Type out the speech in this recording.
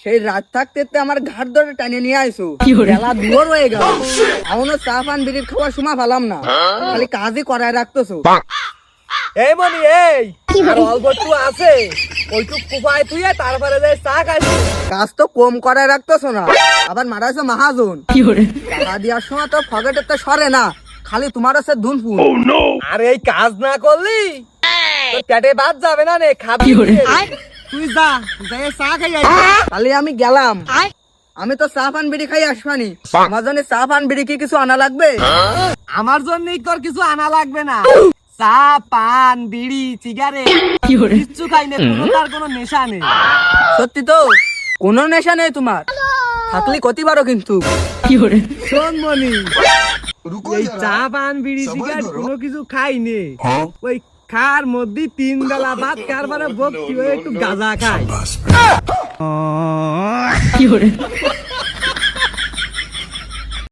সেই রাত থাকতে আমার ঘাট ধরে টানে নিয়ে আইসো বেলা দুয়ার হয়ে গেল এখনো চা পান বিড়ির খাওয়ার সময় পেলাম না খালি কাজই করায় রাখতেছো এই মনি এই আর অল্প একটু আছে ওইটুক কুপায় তুই তারপরে যাই চা খাইছি। কাজ তো কম করায় রাখতেছো না আবার মারাইছো মাহাজন টাকা দেওয়ার সময় তো ফকেটে তো সরে না খালি তোমার আছে ধুনফুন আর এই কাজ না করলি তোর পেটে ভাত যাবে না রে খাবি তুই যা যাই চা খাই আয়। খালি আমি গেলাম আমি তো চা পান বিড়ি খাই আসবানি আমার জন্য চা পান বিড়ি কি কিছু আনা লাগবে আমার জন্যই তোর কিছু আনা লাগবে না চা পান বিড়ি সিগারেট কিচ্ছু খাই না তার কোনো নেশা নেই। সত্যি তো কোনো নেশা নেই তোমার থাকলে কতি পারো কিন্তু শোন মনি এই চা পান বিড়ি সিগারেট কোনো কিছু খাই নে ওই খার মধ্যে 3 বেলা ভাত কারবারে ভক্তি হয়ে একটু গাঁজা খাই